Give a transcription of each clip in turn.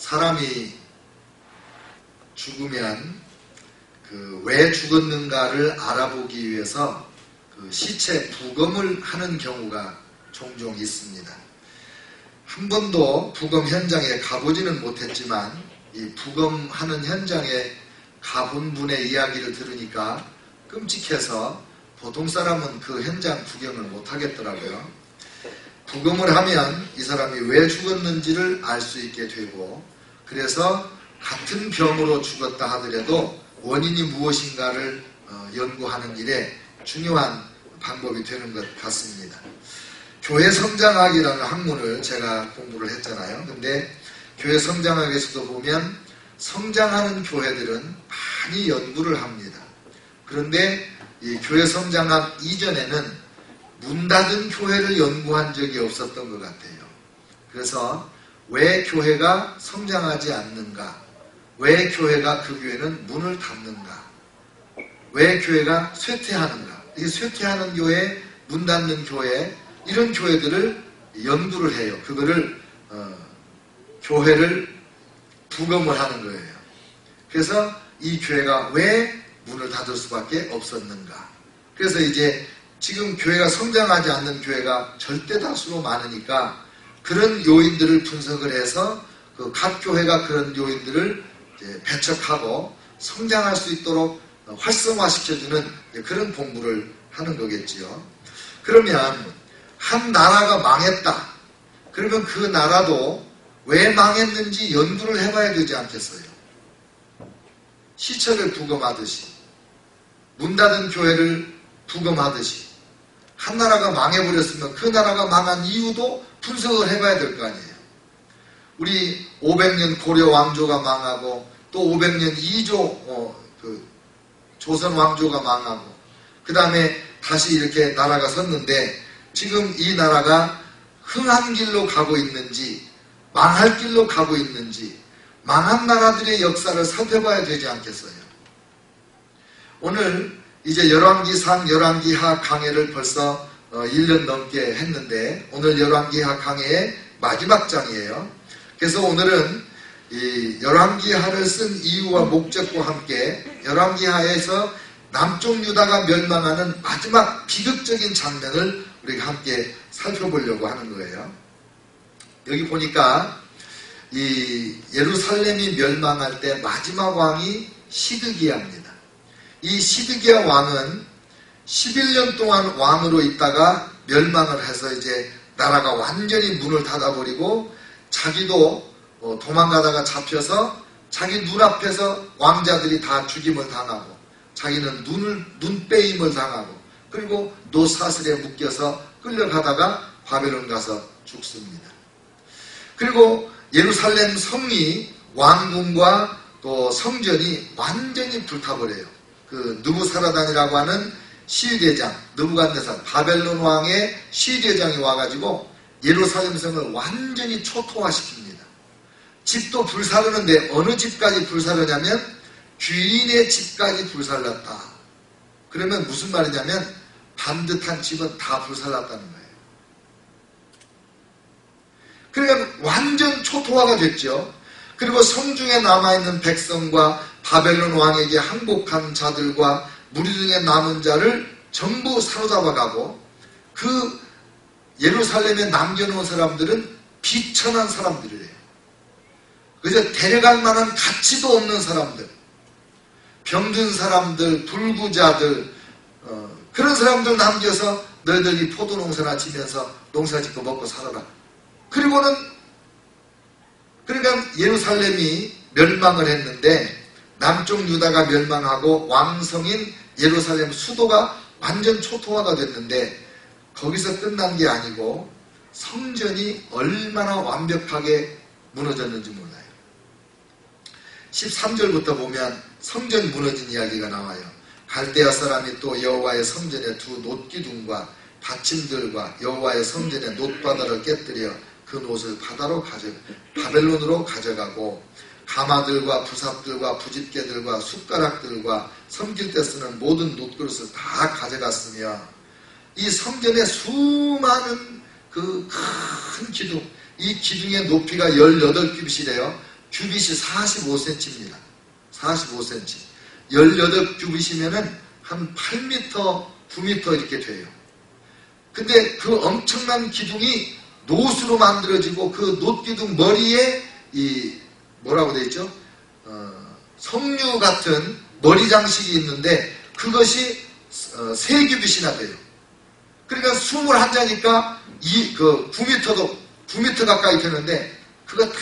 사람이 죽으면 왜 죽었는가를 알아보기 위해서 시체 부검을 하는 경우가 종종 있습니다. 한 번도 부검 현장에 가보지는 못했지만 이 부검하는 현장에 가본 분의 이야기를 들으니까 끔찍해서 보통 사람은 그 현장 구경을 못하겠더라고요. 부검을 하면 이 사람이 왜 죽었는지를 알 수 있게 되고, 그래서 같은 병으로 죽었다 하더라도 원인이 무엇인가를 연구하는 일에 중요한 방법이 되는 것 같습니다. 교회 성장학이라는 학문을 제가 공부를 했잖아요. 근데 교회 성장학에서도 보면 성장하는 교회들은 많이 연구를 합니다. 그런데 이 교회 성장학 이전에는 문 닫은 교회를 연구한 적이 없었던 것 같아요. 그래서 왜 교회가 성장하지 않는가? 왜 교회가 그 교회는 문을 닫는가? 왜 교회가 쇠퇴하는가? 이 쇠퇴하는 교회, 문 닫는 교회, 이런 교회들을 연구를 해요. 그거를 교회를 부검을 하는 거예요. 그래서 이 교회가 왜 문을 닫을 수밖에 없었는가? 그래서 이제 지금 교회가 성장하지 않는 교회가 절대 다수로 많으니까 그런 요인들을 분석을 해서 각 교회가 그런 요인들을 배척하고 성장할 수 있도록 활성화시켜주는 그런 공부를 하는 거겠지요. 그러면 한 나라가 망했다. 그러면 그 나라도 왜 망했는지 연구를 해봐야 되지 않겠어요? 시체를 부검하듯이, 문 닫은 교회를 부검하듯이, 한 나라가 망해버렸으면 그 나라가 망한 이유도 분석을 해봐야 될 거 아니에요. 우리 500년 고려 왕조가 망하고 또 500년 2조 조선 왕조가 망하고 그 다음에 다시 이렇게 나라가 섰는데 지금 이 나라가 흥한 길로 가고 있는지 망할 길로 가고 있는지 망한 나라들의 역사를 살펴봐야 되지 않겠어요? 오늘 이제 열왕기상, 열왕기하 강해를 벌써 1년 넘게 했는데 오늘 열왕기하 강해의 마지막 장이에요. 그래서 오늘은 이 열왕기하를 쓴 이유와 목적과 함께 열왕기하에서 남쪽 유다가 멸망하는 마지막 비극적인 장면을 우리가 함께 살펴보려고 하는 거예요. 여기 보니까 이 예루살렘이 멸망할 때 마지막 왕이 시드기야입니다. 이 시드기야 왕은 11년 동안 왕으로 있다가 멸망을 해서 이제 나라가 완전히 문을 닫아버리고 자기도 도망가다가 잡혀서 자기 눈앞에서 왕자들이 다 죽임을 당하고 자기는 눈 빼임을 당하고 그리고 노사슬에 묶여서 끌려가다가 바벨론 가서 죽습니다. 그리고 예루살렘 성이 왕궁과 또 성전이 완전히 불타버려요. 그 느부사라단이라고 하는 시위대장, 느부갓네살, 바벨론 왕의 시위대장이 와가지고 예루살렘 성을 완전히 초토화시킵니다. 집도 불사르는데 어느 집까지 불사르냐면 주인의 집까지 불살랐다. 그러면 무슨 말이냐면 반듯한 집은 다 불살랐다는 거예요. 그러니까 완전 초토화가 됐죠. 그리고 성중에 남아있는 백성과 바벨론 왕에게 항복한 자들과 무리 중에 남은 자를 전부 사로잡아가고 그 예루살렘에 남겨놓은 사람들은 비천한 사람들이에요. 그래서 데려갈 만한 가치도 없는 사람들, 병든 사람들, 불구자들, 그런 사람들 남겨서 너희들이 포도농사나 지면서 농사 짓고 먹고 살아라. 그리고는 그러니까 예루살렘이 멸망을 했는데 남쪽 유다가 멸망하고 왕성인 예루살렘 수도가 완전 초토화가 됐는데 거기서 끝난 게 아니고 성전이 얼마나 완벽하게 무너졌는지 몰라요. 13절부터 보면 성전 무너진 이야기가 나와요. 갈대아 사람이 또 여호와의 성전의 두 놋기둥과 받침들과 여호와의 성전의 놋바다를 깨뜨려 그 놋을 바벨론으로 가져가고 가마들과 부삽들과 부집개들과 숟가락들과 섬길 때 쓰는 모든 놋그릇을 다 가져갔으며 이 성전의 수많은 그 큰 기둥, 이 기둥의 높이가 18규빗이래요. 규빗이 45cm입니다. 45cm. 18규빗이면은 한 8m, 9m 이렇게 돼요. 근데 그 엄청난 기둥이 노수로 만들어지고 그 놋기둥 머리에 이 뭐라고 되어 있죠? 석류 같은 머리 장식이 있는데 그것이 3규빗이나 돼요. 그러니까 21자니까 그 9m 가까이 되는데 그거 다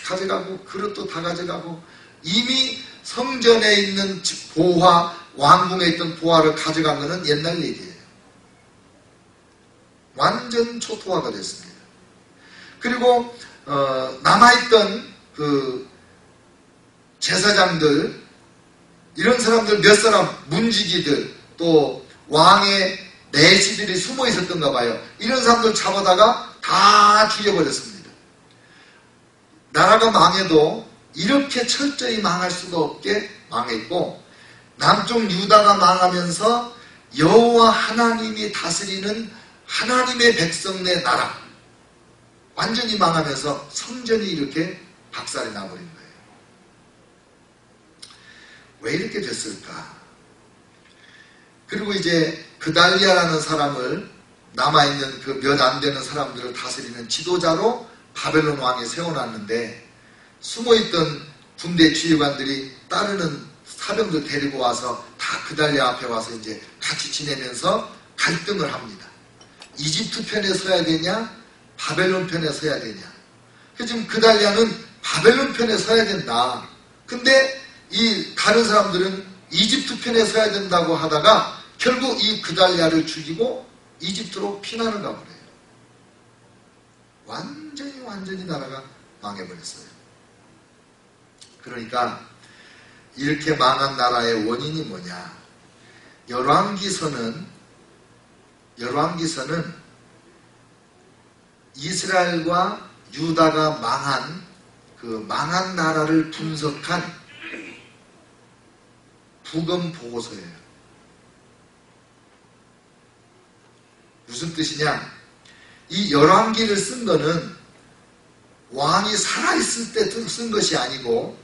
가져가고 그릇도 다 가져가고 이미 성전에 있는 보화, 왕궁에 있던 보화를 가져간 것은 옛날 얘기예요. 완전 초토화가 됐습니다. 그리고 남아있던 그 제사장들, 이런 사람들 몇 사람, 문지기들, 또 왕의 내시들이 숨어 있었던가 봐요. 이런 사람들 잡아다가 다 죽여버렸습니다. 나라가 망해도 이렇게 철저히 망할 수가 없게 망했고, 남쪽 유다가 망하면서 여호와 하나님이 다스리는 하나님의 백성의 나라 완전히 망하면서 성전이 이렇게 박살이 나버린 거예요. 왜 이렇게 됐을까? 그리고 이제 그달리아라는 사람을, 남아있는 그 몇 안 되는 사람들을 다스리는 지도자로 바벨론 왕이 세워놨는데, 숨어있던 군대 지휘관들이 따르는 사병들 데리고 와서 다 그달리아 앞에 와서 이제 같이 지내면서 갈등을 합니다. 이집트 편에 서야 되냐, 바벨론 편에 서야 되냐. 그래서 지금 그달리아는 바벨론 편에 서야 된다. 근데 이 다른 사람들은 이집트 편에 서야 된다고 하다가 결국 이 그달리아를 죽이고 이집트로 피난을 가버려요. 완전히 나라가 망해버렸어요. 그러니까 이렇게 망한 나라의 원인이 뭐냐? 열왕기서는 이스라엘과 유다가 망한 그 망한 나라를 분석한 부검 보고서예요. 무슨 뜻이냐? 이 열왕기를 쓴 거는 왕이 살아있을 때 쓴 것이 아니고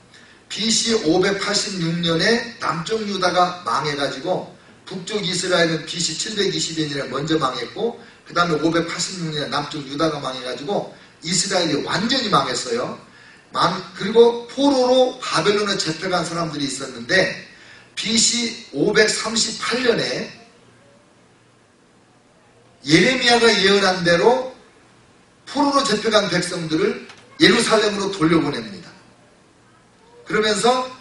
BC 586년에 남쪽 유다가 망해가지고 북쪽 이스라엘은 BC 720년에 먼저 망했고 그 다음에 586년에 남쪽 유다가 망해가지고 이스라엘이 완전히 망했어요. 그리고 포로로 바벨론에 잡혀간 사람들이 있었는데 BC 538년에 예레미야가 예언한 대로 포로로 잡혀간 백성들을 예루살렘으로 돌려보냅니다. 그러면서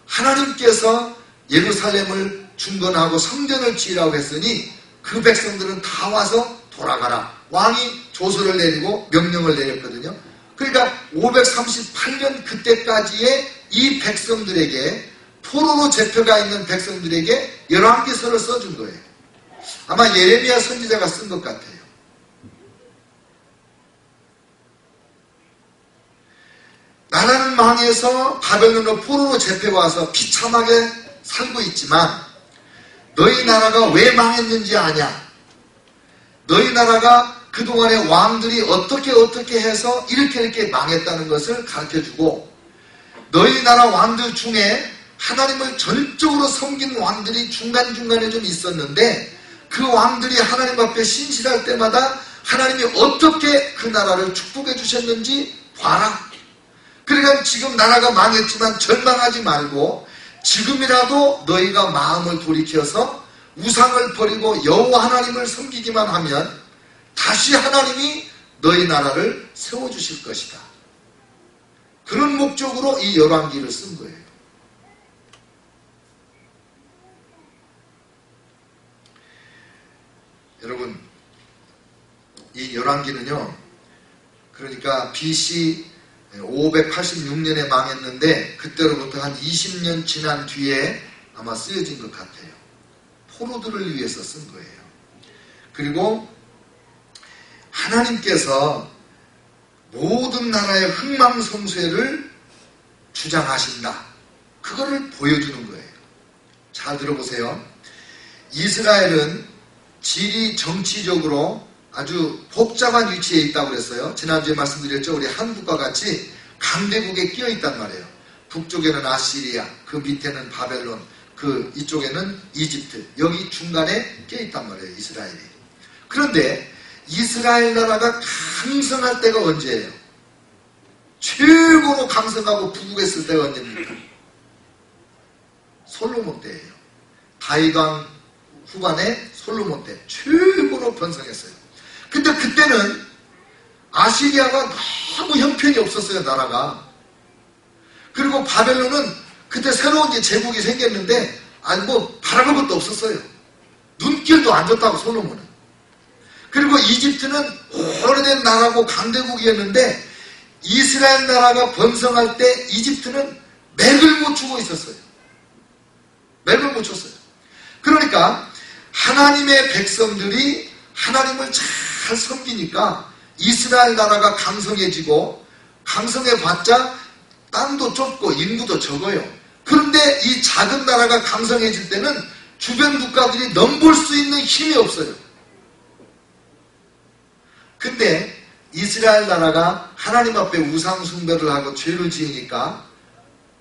하나님께서 예루살렘을 중건하고 성전을 지으라고 했으니 그 백성들은 다 와서 돌아가라. 왕이 조서를 내리고 명령을 내렸거든요. 그러니까 538년 그때까지의 이 백성들에게, 포로로 잡혀가 있는 백성들에게 열왕기서를 써준 거예요. 아마 예레미야 선지자가 쓴 것 같아요. 나라는 망해서 바벨론으로 포로로 잡혀와서 비참하게 살고 있지만 너희 나라가 왜 망했는지 아냐? 너희 나라가 그동안의 왕들이 어떻게 해서 이렇게 망했다는 것을 가르쳐주고, 너희 나라 왕들 중에 하나님을 전적으로 섬긴 왕들이 중간중간에 좀 있었는데 그 왕들이 하나님 앞에 신실할 때마다 하나님이 어떻게 그 나라를 축복해 주셨는지 봐라. 그러니까 지금 나라가 망했지만 절망하지 말고 지금이라도 너희가 마음을 돌이켜서 우상을 버리고 여호와 하나님을 섬기기만 하면 다시 하나님이 너희 나라를 세워주실 것이다. 그런 목적으로 이 열왕기를 쓴 거예요. 여러분, 이 열왕기는요, 그러니까 BC 586년에 망했는데 그때로부터 한 20년 지난 뒤에 아마 쓰여진 것 같아요. 포로들을 위해서 쓴 거예요. 그리고 하나님께서 모든 나라의 흥망성쇠를 주장하신다. 그거를 보여주는 거예요. 잘 들어보세요. 이스라엘은 지리 정치적으로 아주 복잡한 위치에 있다고 그랬어요. 지난주에 말씀드렸죠. 우리 한국과 같이 강대국에 끼어 있단 말이에요. 북쪽에는 아시리아, 그 밑에는 바벨론, 그 이쪽에는 이집트, 여기 중간에 끼어 있단 말이에요. 이스라엘이. 그런데 이스라엘 나라가 강성할 때가 언제예요? 최고로 강성하고 부국했을 때가 언제입니까? 솔로몬 때예요. 다윗왕 후반에 솔로몬 때 최고로 번성했어요. 근데 그때는 아시리아가 너무 형편이 없었어요, 나라가. 그리고 바벨론은 그때 새로운 제국이 생겼는데 바라볼 것도 없었어요. 눈길도 안 줬다고, 솔로몬은. 그리고 이집트는 오래된 나라고 강대국이었는데 이스라엘 나라가 번성할 때 이집트는 맥을 못 추고 있었어요. 맥을 못 쳤어요. 그러니까 하나님의 백성들이 하나님을 잘 섬기니까 이스라엘 나라가 강성해지고, 강성해봤자 땅도 좁고 인구도 적어요. 그런데 이 작은 나라가 강성해질 때는 주변 국가들이 넘볼 수 있는 힘이 없어요. 근데 이스라엘 나라가 하나님 앞에 우상 숭배를 하고 죄를 지으니까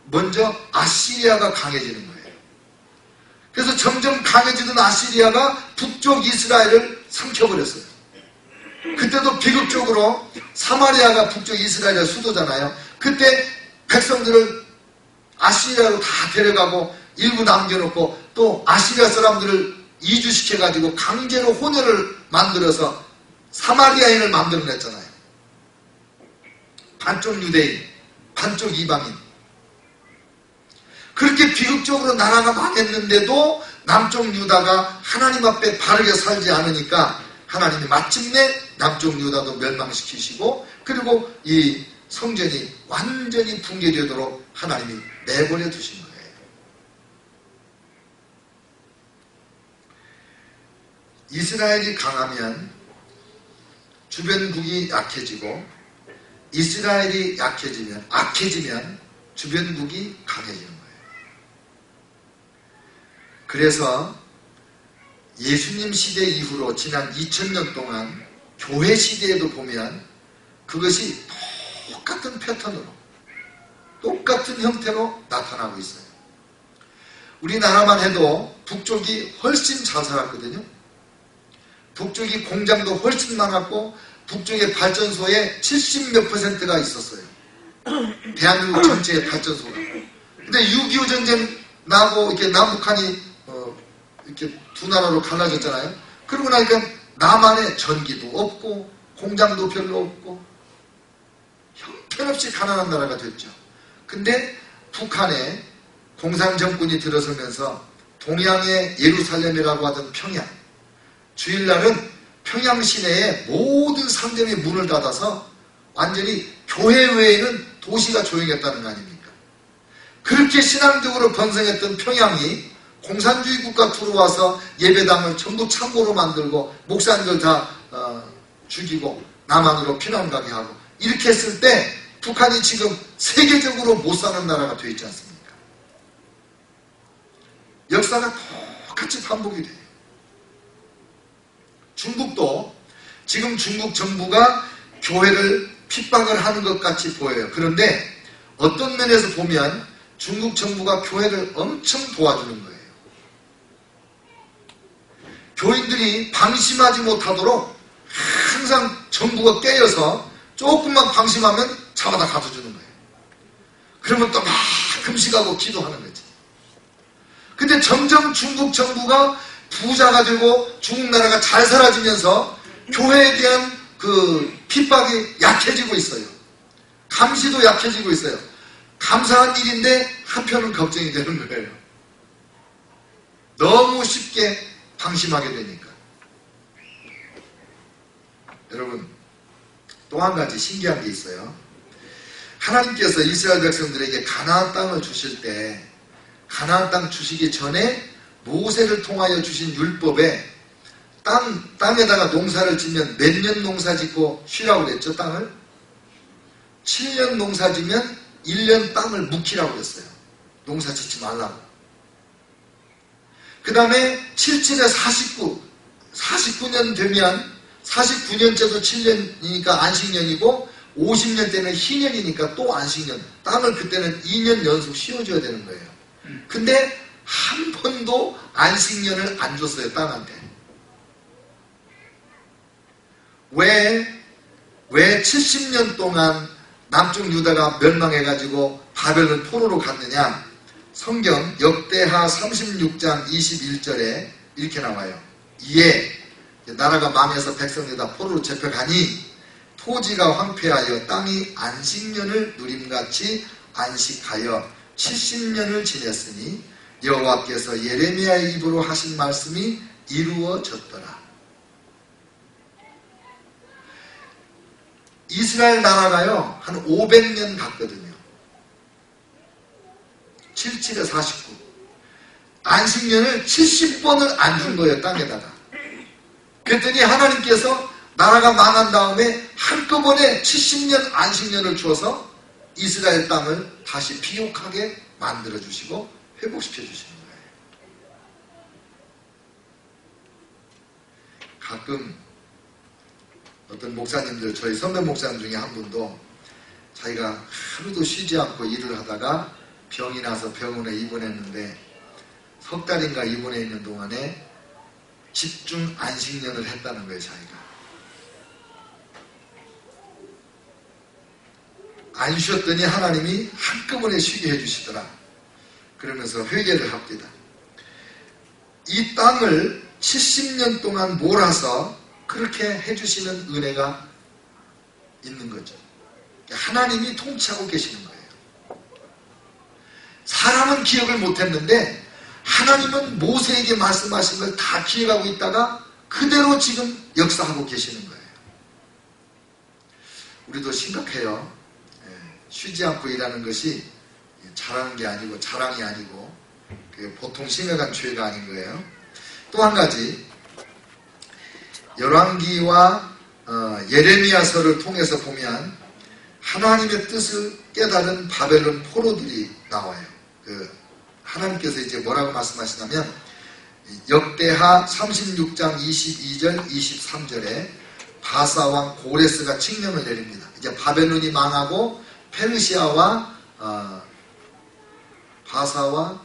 먼저 아시리아가 강해지는 거예요. 그래서 점점 강해지던 아시리아가 북쪽 이스라엘을 삼켜버렸어요. 그때도 비극적으로 사마리아가 북쪽 이스라엘의 수도잖아요. 그때 백성들을 아시리아로 다 데려가고 일부 남겨놓고 또 아시리아 사람들을 이주시켜가지고 강제로 혼혈을 만들어서 사마리아인을 만들어냈잖아요. 반쪽 유대인, 반쪽 이방인. 그렇게 비극적으로 나라가 망했는데도 남쪽 유다가 하나님 앞에 바르게 살지 않으니까 하나님이 마침내 남쪽 유다도 멸망시키시고, 그리고 이 성전이 완전히 붕괴되도록 하나님이 내버려 두신 거예요. 이스라엘이 강하면 주변국이 약해지고, 이스라엘이 악해지면 주변국이 강해지는 거예요. 그래서 예수님 시대 이후로 지난 2000년 동안 교회 시대에도 보면 그것이 똑같은 패턴으로, 똑같은 형태로 나타나고 있어요. 우리나라만 해도 북쪽이 훨씬 잘 살았거든요. 북쪽이 공장도 훨씬 많았고 북쪽의 발전소에 70몇 %가 있었어요. 대한민국 전체의 발전소가. 근데 6.25 전쟁 나고 이렇게 남북한이 이렇게 두 나라로 갈라졌잖아요. 그러고 나니까 남한에 전기도 없고 공장도 별로 없고 형편없이 가난한 나라가 됐죠. 근데 북한에 공산정권이 들어서면서 동양의 예루살렘이라고 하던 평양, 주일날은 평양 시내에 모든 상점이 문을 닫아서 완전히 교회 외에는 도시가 조용했다는 거 아닙니까? 그렇게 신앙적으로 번성했던 평양이 공산주의 국가 들어와서 예배당을 전부 창고로 만들고 목사님들 다 죽이고 남한으로 피난 가게 하고 이렇게 했을 때 북한이 지금 세계적으로 못 사는 나라가 되어 있지 않습니까? 역사가 똑같이 반복이 돼요. 중국도 지금 중국 정부가 교회를 핍박을 하는 것 같이 보여요. 그런데 어떤 면에서 보면 중국 정부가 교회를 엄청 도와주는 거예요. 교인들이 방심하지 못하도록 항상 정부가 깨어서 조금만 방심하면 잡아다 가둬주는 거예요. 그러면 또 막 금식하고 기도하는 거지. 근데 점점 중국 정부가 부자가 되고 중국 나라가 잘 살아지면서 교회에 대한 그 핍박이 약해지고 있어요. 감시도 약해지고 있어요. 감사한 일인데 한편은 걱정이 되는 거예요. 너무 쉽게 방심하게 되니까. 여러분, 또 한 가지 신기한 게 있어요. 하나님께서 이스라엘 백성들에게 가나안 땅을 주실 때 가나안 땅 주시기 전에 모세를 통하여 주신 율법에 땅에다가 농사를 짓면 몇 년 농사 짓고 쉬라고 그랬죠, 땅을? 7년 농사 지면 1년 땅을 묵히라고 그랬어요. 농사 짓지 말라고. 그 다음에 77에 49년 되면 49년째도 7년이니까 안식년이고 50년 때는 희년이니까 또 안식년, 땅을 그때는 2년 연속 씌워줘야 되는 거예요. 근데 한 번도 안식년을 안 줬어요, 땅한테. 왜 70년 동안 남쪽 유다가 멸망해가지고 바벨론 포로로 갔느냐? 성경 역대하 36장 21절에 이렇게 나와요. 이에 나라가 망해서 백성이 다 포로로 잡혀가니 토지가 황폐하여 땅이 안식년을 누림같이 안식하여 70년을 지냈으니 여호와께서 예레미야의 입으로 하신 말씀이 이루어졌더라. 이스라엘 나라가요 한 500년 갔거든요. 77에 49. 안식년을 70번을 안 준 거예요, 땅에다가. 그랬더니 하나님께서 나라가 망한 다음에 한꺼번에 70년 안식년을 주어서 이스라엘 땅을 다시 비옥하게 만들어 주시고 회복시켜 주시는 거예요. 가끔 어떤 목사님들, 저희 선배 목사님 중에 한 분도 자기가 하루도 쉬지 않고 일을 하다가 병이 나서 병원에 입원했는데 석 달인가 입원해 있는 동안에 집중 안식년을 했다는 거예요, 자기가. 안 쉬었더니 하나님이 한꺼번에 쉬게 해주시더라. 그러면서 회개를 합니다. 이 땅을 70년 동안 몰아서 그렇게 해주시는 은혜가 있는 거죠. 하나님이 통치하고 계시는 거예요. 사람은 기억을 못했는데 하나님은 모세에게 말씀하신 걸 다 기억하고 있다가 그대로 지금 역사하고 계시는 거예요. 우리도 심각해요. 쉬지 않고 일하는 것이 잘하는 게 아니고 자랑이 아니고 보통 심각한 죄가 아닌 거예요. 또 한 가지 열왕기와 예레미야서를 통해서 보면 하나님의 뜻을 깨달은 바벨론 포로들이 나와요. 하나님께서 이제 뭐라고 말씀하시냐면 역대하 36장 22절 23절에 바사왕 고레스가 칙령을 내립니다. 이제 바벨론이 망하고 페르시아와 바사가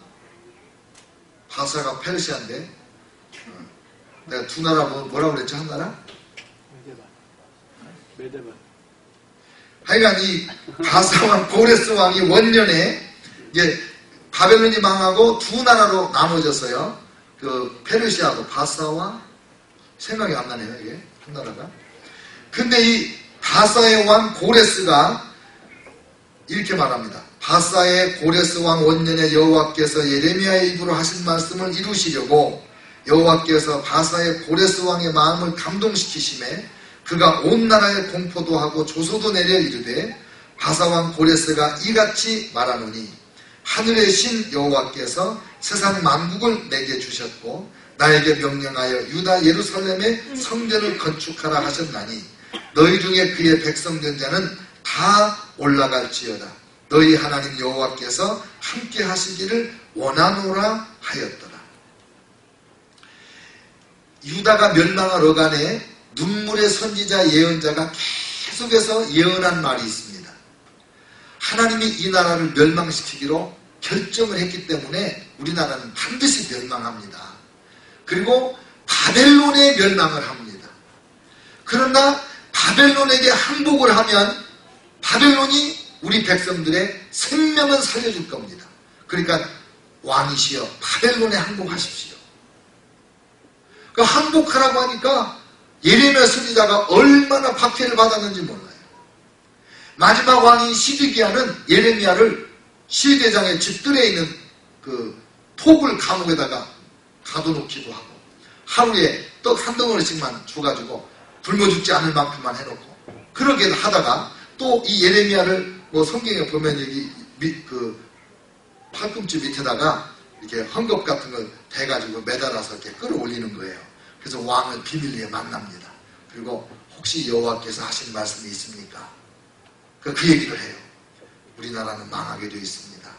페르시아인데 내가 두 나라 뭐라고 그랬죠? 한 나라? 메데반. 하여간 이 바사왕 고레스 왕이 원년에 이제 바벨론이 망하고 두 나라로 나눠졌어요. 그 페르시아도 바사와 생각이 안 나네요, 이게 한 나라가. 근데 이 바사의 왕 고레스가 이렇게 말합니다. 바사의 고레스 왕 원년에 여호와께서 예레미야의 입으로 하신 말씀을 이루시려고 여호와께서 바사의 고레스 왕의 마음을 감동시키심에 그가 온 나라에 공포도 하고 조소도 내려 이르되 바사왕 고레스가 이같이 말하노니 하늘의 신 여호와께서 세상 만국을 내게 주셨고 나에게 명령하여 유다 예루살렘의 성전을 건축하라 하셨나니 너희 중에 그의 백성 된 자는 다 올라갈지어다. 너희 하나님 여호와께서 함께 하시기를 원하노라 하였더라. 유다가 멸망할 어간에 눈물의 선지자 예언자가 계속해서 예언한 말이 있습니다. 하나님이 이 나라를 멸망시키기로 결정을 했기 때문에 우리나라는 반드시 멸망합니다. 그리고 바벨론에 멸망을 합니다. 그러나 바벨론에게 항복을 하면 바벨론이 우리 백성들의 생명을 살려줄 겁니다. 그러니까 왕이시여 바벨론에 항복하십시오. 그 항복하라고 하니까 예레미야 선지자가 얼마나 박해를 받았는지 몰라요. 마지막 왕인 시드기야는 예레미야를 시대장의 집들에 있는 그 톡을 감옥에다가 가둬놓기도 하고 하루에 떡 한 덩어리씩만 줘가지고 굶어 죽지 않을 만큼만 해놓고 그러게 하다가 또 이 예레미야를 뭐 성경에 보면 여기 그 팔꿈치 밑에다가 이렇게 헝겊 같은 걸 대가지고 매달아서 이렇게 끌어올리는 거예요. 그래서 왕을 비밀리에 만납니다. 그리고 혹시 여호와께서 하신 말씀이 있습니까? 그 얘기를 해요. 우리나라는 망하게 되어 있습니다.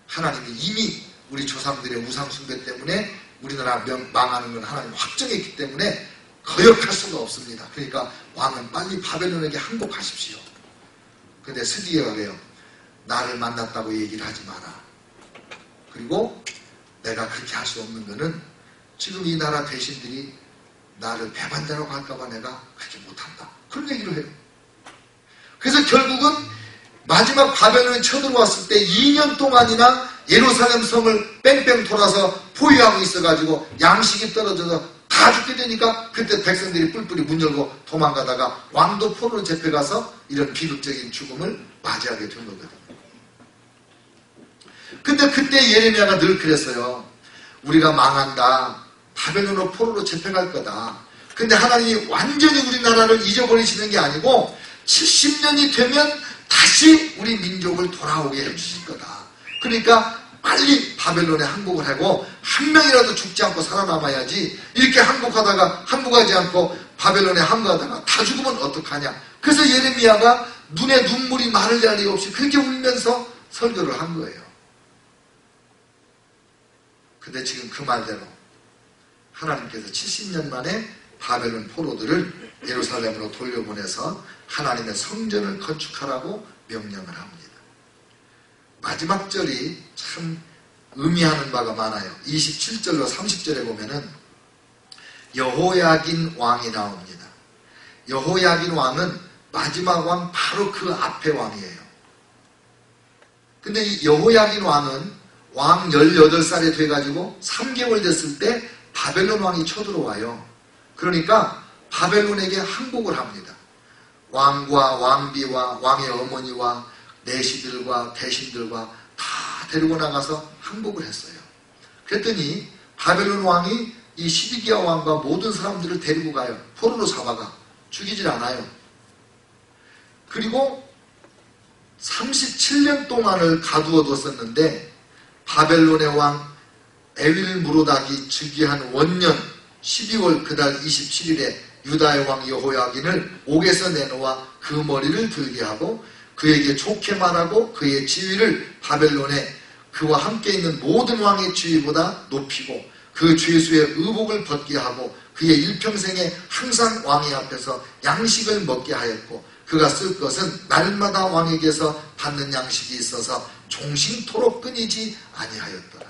하나님이 이미 우리 조상들의 우상 숭배 때문에 우리나라 망하는 건 하나님 확정했기 때문에 거역할 수가 없습니다. 그러니까 왕은 빨리 바벨론에게 항복하십시오. 근데 스디게가 그래요. 나를 만났다고 얘기를 하지 마라. 그리고 내가 그렇게 할 수 없는 거는 지금 이 나라 대신들이 나를 배반자라고 할까봐 내가 그렇게 못한다. 그런 얘기를 해요. 그래서 결국은 마지막 바벨론에 쳐들어왔을 때 2년 동안이나 예루살렘 성을 뺑뺑 돌아서 포위하고 있어가지고 양식이 떨어져서 다 죽게 되니까 그때 백성들이 뿔뿔이 문 열고 도망가다가 왕도 포로로 잡혀가서 이런 비극적인 죽음을 맞이하게 된 거거든요. 근데 그때 예레미야가 늘 그랬어요. 우리가 망한다. 바벨론으로 포로로 잡혀갈 거다. 근데 하나님이 완전히 우리나라를 잊어버리시는 게 아니고 70년이 되면 다시 우리 민족을 돌아오게 해주실 거다. 그러니까 빨리 바벨론에 항복을 하고 한 명이라도 죽지 않고 살아남아야지. 이렇게 항복하지 않고 바벨론에 항복하다가 다 죽으면 어떡하냐. 그래서 예레미야가 눈에 눈물이 마를 자리 없이 그렇게 울면서 설교를 한 거예요. 근데 지금 그 말대로 하나님께서 70년 만에 바벨론 포로들을 예루살렘으로 돌려보내서 하나님의 성전을 건축하라고 명령을 합니다. 마지막 절이 참 의미하는 바가 많아요. 27절로 30절에 보면은 여호야긴 왕이 나옵니다. 여호야긴 왕은 마지막 왕 바로 그 앞에 왕이에요. 근데 이 여호야긴 왕은 왕 18살이 돼가지고 3개월 됐을 때 바벨론 왕이 쳐들어와요. 그러니까 바벨론에게 항복을 합니다. 왕과 왕비와 왕의 어머니와 내시들과 대신들과 다 데리고 나가서 항복을 했어요. 그랬더니 바벨론 왕이 이 시드기야 왕과 모든 사람들을 데리고 가요. 포로로 잡아가. 죽이질 않아요. 그리고 37년 동안을 가두어뒀었는데 바벨론의 왕 에윌무로닥이 즉위한 원년 12월 그달 27일에 유다의 왕 여호야긴을 옥에서 내놓아 그 머리를 들게 하고 그에게 좋게 말하고 그의 지위를 바벨론에 그와 함께 있는 모든 왕의 지위보다 높이고 그 죄수의 의복을 벗게 하고 그의 일평생에 항상 왕의 앞에서 양식을 먹게 하였고 그가 쓸 것은 날마다 왕에게서 받는 양식이 있어서 종신토록 끊이지 아니하였더라.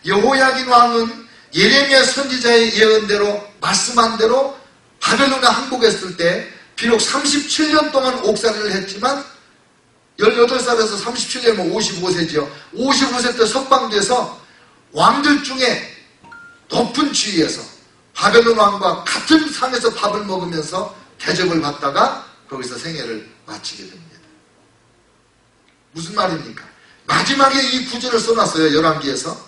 여호야긴 왕은 예레미야 선지자의 예언대로 말씀한 대로 바벨론에 항복했을 때 비록 37년 동안 옥살이를 했지만 18살에서 37년이면 55세죠. 55세 때 석방돼서 왕들 중에 높은 지위에서 바벨론 왕과 같은 상에서 밥을 먹으면서 대접을 받다가 거기서 생애를 마치게 됩니다. 무슨 말입니까? 마지막에 이 구절을 써놨어요. 열왕기에서.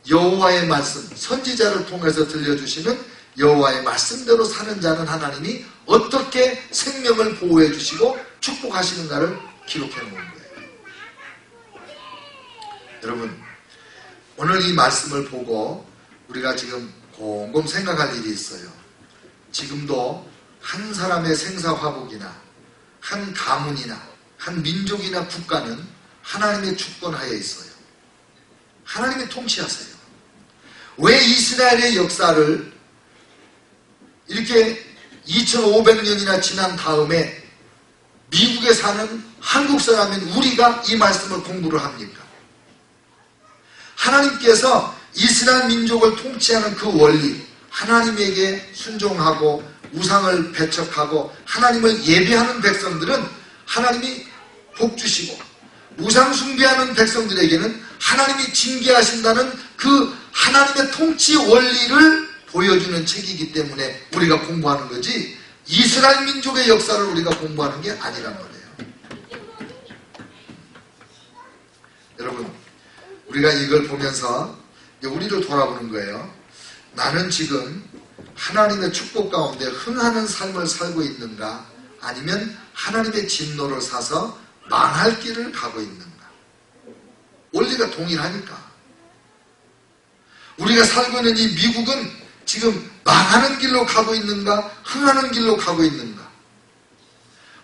여호와의 말씀, 선지자를 통해서 들려주시는 여호와의 말씀대로 사는 자는 하나님이 어떻게 생명을 보호해 주시고 축복하시는가를 기록해 놓은 거예요. 여러분, 오늘 이 말씀을 보고 우리가 지금 곰곰 생각할 일이 있어요. 지금도 한 사람의 생사화복이나 한 가문이나 한 민족이나 국가는 하나님의 주권하에 있어요. 하나님이 통치하세요. 왜 이스라엘의 역사를 이렇게 2500년이나 지난 다음에 미국에 사는 한국 사람인 우리가 이 말씀을 공부를 합니까? 하나님께서 이스라엘 민족을 통치하는 그 원리, 하나님에게 순종하고 우상을 배척하고 하나님을 예배하는 백성들은 하나님이 복 주시고 우상 숭배하는 백성들에게는 하나님이 징계하신다는 그 하나님의 통치 원리를 보여주는 책이기 때문에 우리가 공부하는 거지 이스라엘 민족의 역사를 우리가 공부하는 게 아니란 말이에요. 여러분, 우리가 이걸 보면서 우리를 돌아보는 거예요. 나는 지금 하나님의 축복 가운데 흥하는 삶을 살고 있는가, 아니면 하나님의 진노를 사서 망할 길을 가고 있는가. 원리가 동일하니까. 우리가 살고 있는 이 미국은 지금 망하는 길로 가고 있는가, 흥하는 길로 가고 있는가.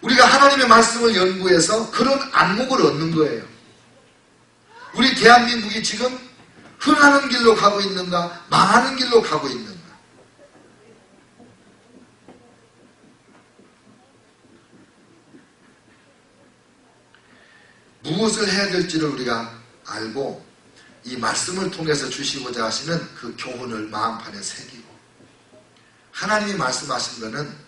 우리가 하나님의 말씀을 연구해서 그런 안목을 얻는 거예요. 우리 대한민국이 지금 흥하는 길로 가고 있는가, 망하는 길로 가고 있는가. 무엇을 해야 될지를 우리가 알고 이 말씀을 통해서 주시고자 하시는 그 교훈을 마음판에 새기고, 하나님이 말씀하신 것은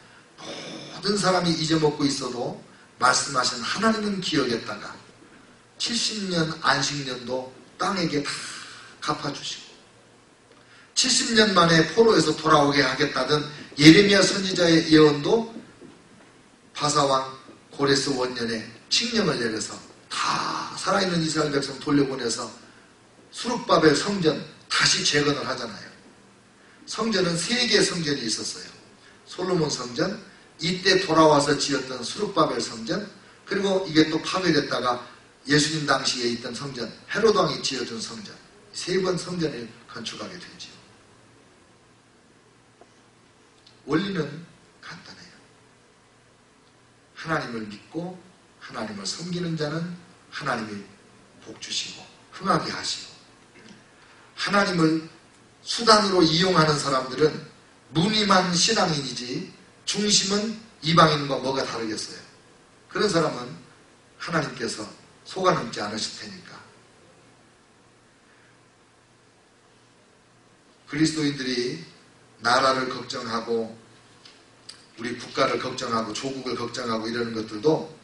모든 사람이 잊어먹고 있어도 말씀하신 하나님은 기억했다가 70년 안식년도 땅에게 다 갚아주시고 70년 만에 포로에서 돌아오게 하겠다던 예레미야 선지자의 예언도 바사왕 고레스 원년에 칙령을 내려서 다 살아있는 이스라엘 백성 돌려보내서 수룹바벨 성전 다시 재건을 하잖아요. 성전은 3개의 성전이 있었어요. 솔로몬 성전, 이때 돌아와서 지었던 수룹바벨 성전, 그리고 이게 또 파괴됐다가 예수님 당시에 있던 성전, 헤롯 왕이 지어준 성전, 3번 성전을 건축하게 되죠. 원리는 간단해요. 하나님을 믿고 하나님을 섬기는 자는 하나님이 복 주시고 흥하게 하시고, 하나님을 수단으로 이용하는 사람들은 무늬만 신앙인이지 중심은 이방인과 뭐가 다르겠어요. 그런 사람은 하나님께서 속아넘지 않으실 테니까. 그리스도인들이 나라를 걱정하고 우리 국가를 걱정하고 조국을 걱정하고 이러는 것들도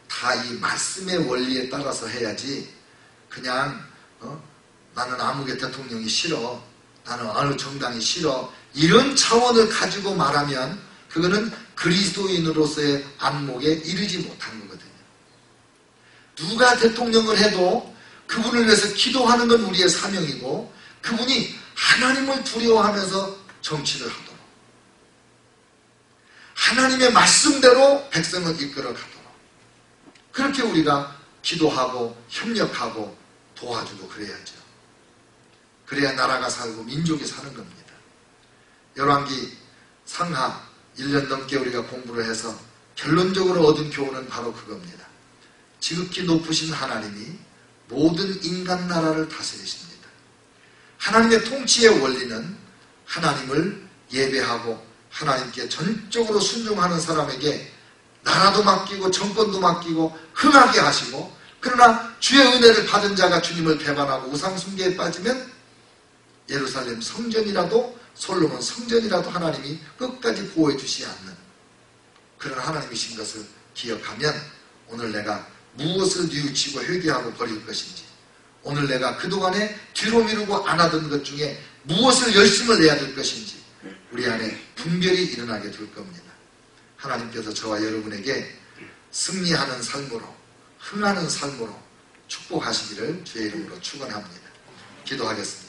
다 이 말씀의 원리에 따라서 해야지, 그냥 나는 아무개 대통령이 싫어, 나는 어느 정당이 싫어, 이런 차원을 가지고 말하면 그거는 그리스도인으로서의 안목에 이르지 못한 거거든요. 누가 대통령을 해도 그분을 위해서 기도하는 건 우리의 사명이고, 그분이 하나님을 두려워하면서 정치를 하도록, 하나님의 말씀대로 백성을 이끌어 가도록, 그렇게 우리가 기도하고 협력하고 도와주고 그래야죠. 그래야 나라가 살고 민족이 사는 겁니다. 열왕기 상하 1년 넘게 우리가 공부를 해서 결론적으로 얻은 교훈은 바로 그겁니다. 지극히 높으신 하나님이 모든 인간 나라를 다스리십니다. 하나님의 통치의 원리는 하나님을 예배하고 하나님께 전적으로 순종하는 사람에게 나라도 맡기고 정권도 맡기고 흥하게 하시고, 그러나 주의 은혜를 받은 자가 주님을 배반하고 우상 숭배에 빠지면 예루살렘 성전이라도 솔로몬 성전이라도 하나님이 끝까지 보호해 주시지 않는 그런 하나님이신 것을 기억하면, 오늘 내가 무엇을 뉘우치고 회개하고 버릴 것인지, 오늘 내가 그동안에 뒤로 미루고 안 하던 것 중에 무엇을 열심을 내야 될 것인지 우리 안에 분별이 일어나게 될 겁니다. 하나님께서 저와 여러분에게 승리하는 삶으로, 흥하는 삶으로 축복하시기를 주의 이름으로 축원합니다. 기도하겠습니다.